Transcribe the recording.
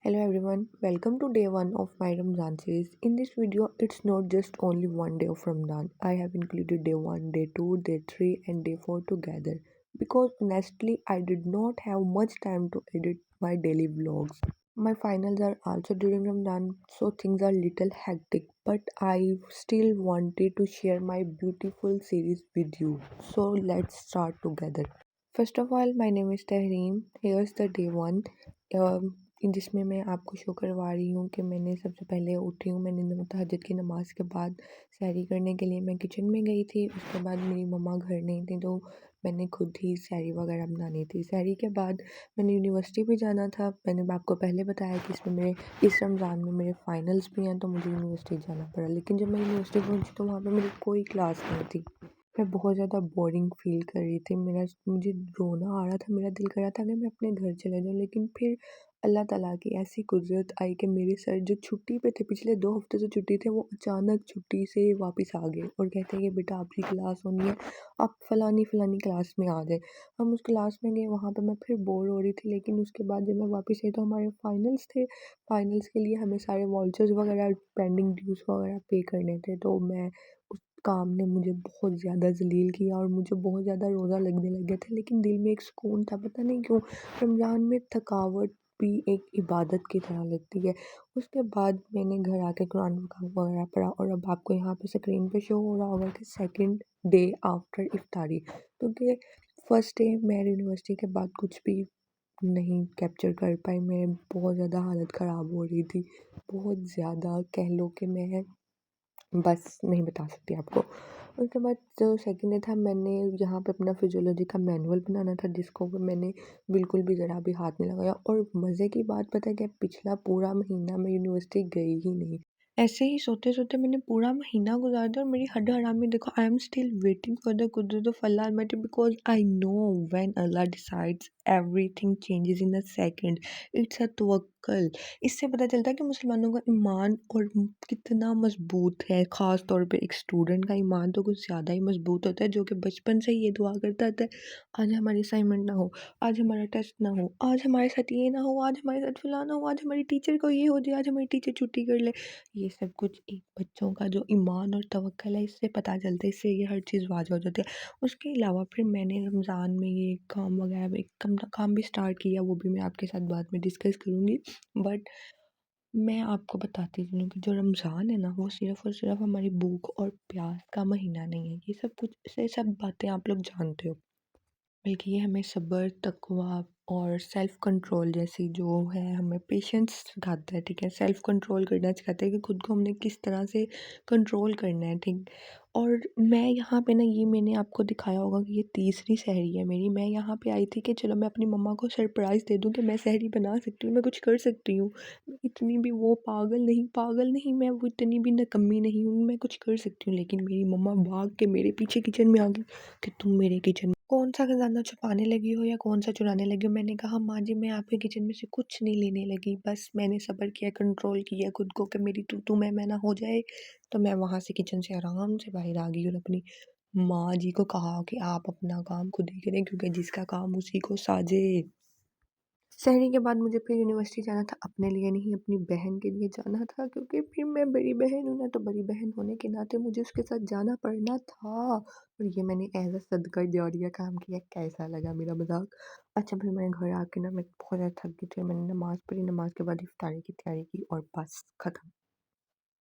Hello everyone, welcome to day 1 of my Ramadan series. In this video, it's not just only one day of Ramadan. I have included day 1, day 2, day 3 and day 4 together because honestly, I did not have much time to edit my daily vlogs. My finals are also during Ramadan, so things are little hectic, but I still wanted to share my beautiful series with you. So let's start together. First of all, my name is Tahreem. Here's the day 1. जिसमें मैं आपको show करवा रही हूँ कि मैंने सबसे पहले उठी हूँ। मैंने तहज्जुद की नमाज़ के बाद सहरी करने के लिए मैं किचन में गई थी। उसके बाद मेरी मम्मा घर नहीं थी, तो मैंने खुद ही सहरी वगैरह बनानी थी। सहरी के बाद मैंने यूनिवर्सिटी भी जाना था। मैंने आपको पहले बताया कि इसमें मेरे इस रमज़ान में मेरे फाइनल्स भी हैं, तो मुझे यूनिवर्सिटी जाना पड़ा। लेकिन जब मैं यूनिवर्सिटी पहुँची तो वहाँ पे मेरी कोई क्लास नहीं थी। मैं बहुत ज़्यादा बोरिंग फ़ील कर रही थी। मुझे रोना आ रहा था, मेरा दिल कर रहा था कि मैं अपने घर चले जाऊँ, लेकिन फिर अल्लाह ताला की ऐसी कुदरत आई कि मेरे सर जो छुट्टी पे थे, पिछले 2 हफ़्ते से छुट्टी थे, वो अचानक छुट्टी से वापस आ गए और कहते हैं कि बेटा आपकी क्लास होनी है, आप फ़लानी-फ़लानी क्लास में आ जाएँ। हम उस क्लास में गए, वहाँ पे मैं फिर बोर हो रही थी, लेकिन उसके बाद जब मैं वापस आई तो हमारे फाइनल्स थे। फाइनल्स के लिए हमें सारे वाउचर्स वगैरह, पेंडिंग ड्यूज़ वगैरह पे करने थे, तो मैं उस काम ने मुझे बहुत ज़्यादा ज़लील किया और मुझे बहुत ज़्यादा रोज़ा लगने लग गया था, लेकिन दिल में एक सुकून था। पता नहीं क्यों रमज़ान में थकावट भी एक इबादत की तरह लगती है। उसके बाद मैंने घर आके कुरान वगैरह पढ़ा और अब आपको यहाँ पे स्क्रीन पे शो हो रहा होगा कि सेकंड डे आफ्टर इफ्तारी, क्योंकि फर्स्ट डे मैं यूनिवर्सिटी के बाद कुछ भी नहीं कैप्चर कर पाई। मैं बहुत ज़्यादा हालत ख़राब हो रही थी, बहुत ज़्यादा कह लो कि मैं बस नहीं बता सकती आपको। उसके बाद जो सेकंड डे था, मैंने यहाँ पे अपना फिजियोलॉजी का मैनुअल बनाना था, जिसको भी मैंने बिल्कुल भी ज़रा भी हाथ नहीं लगाया। और मज़े की बात पता है क्या, पिछला पूरा महीना मैं यूनिवर्सिटी गई ही नहीं। ऐसे ही सोते-सोते मैंने पूरा महीना गुज़ार दिया और मेरी हड्ड हरामी देखो, I am still waiting for the कुदरत of Allah almighty, because I know when Allah decides everything changes in a second. It's a तवक्कल। इससे पता चलता है कि मुसलमानों का ईमान और कितना मजबूत है। ख़ास तौर पे एक स्टूडेंट का ईमान तो कुछ ज़्यादा ही मजबूत होता है, जो कि बचपन से ही ये दुआ करता था, आज हमारी असाइनमेंट ना हो, आज हमारा टेस्ट ना हो, आज हमारे साथ ये ना हो, आज हमारे साथ फलाना हो, आज हमारी टीचर को ये हो जाए, आज हमारी टीचर छुट्टी कर ले। ये सब कुछ एक बच्चों का जो ईमान और तवक्कल है, इससे पता चलता है, इससे ये हर चीज़ वाज़ेह हो जाती है। उसके अलावा फिर मैंने रमज़ान में ये काम वगैरह एक काम भी स्टार्ट किया, वो भी मैं आपके साथ बाद में डिस्कस करूँगी। बट मैं आपको बताती चलूँ कि जो रमज़ान है ना, वो सिर्फ़ और सिर्फ़ हमारी भूख और प्यास का महीना नहीं है। ये सब कुछ ये सब बातें आप लोग जानते हो। बल्कि ये हमें सब्र, तक़वा और सेल्फ़ कंट्रोल जैसी जो है, हमें पेशेंस सिखाता है, ठीक है? सेल्फ़ कंट्रोल करना सिखाता है कि खुद को हमने किस तरह से कंट्रोल करना है, ठीक? और मैं यहाँ पे ना, ये मैंने आपको दिखाया होगा कि ये तीसरी सहरी है मेरी। मैं यहाँ पे आई थी कि चलो मैं अपनी मम्मा को सरप्राइज़ दे दूँ कि मैं सहरी बना सकती हूँ, मैं कुछ कर सकती हूँ। इतनी भी वो पागल नहीं, मैं वो इतनी भी निकम्मी नहीं हूँ, मैं कुछ कर सकती हूँ। लेकिन मेरी मम्मा भाग के मेरे पीछे किचन में आ गई कि तुम मेरे किचन कौन-सा खज़ाना छुपाने लगी हो या कौन-सा चुराने लगी हो? मैंने कहा माँ जी, मैं आपके किचन में से कुछ नहीं लेने लगी, बस मैंने सब्र किया, कंट्रोल किया खुद को कि मेरी तू-तू मैं ना हो जाए, तो मैं वहाँ से किचन से आराम से बाहर आ गई और अपनी माँ जी को कहा कि आप अपना काम खुद ही करें, क्योंकि जिसका काम उसी को साजे। सहरी के बाद मुझे फिर यूनिवर्सिटी जाना था, अपने लिए नहीं अपनी बहन के लिए जाना था, क्योंकि फिर मैं बड़ी बहन हूँ ना, तो बड़ी बहन होने के नाते मुझे उसके साथ जाना पड़ना था। और ये मैंने एज़ अ सदका जारिया काम किया। कैसा लगा मेरा मज़ाक? अच्छा, फिर मैं घर आके ना, मैं बहुत ज़्यादा थक गई थी, मैंने नमाज़ पढ़ी, नमाज़ के बाद इफ्तारी की तैयारी की और बस खत्म।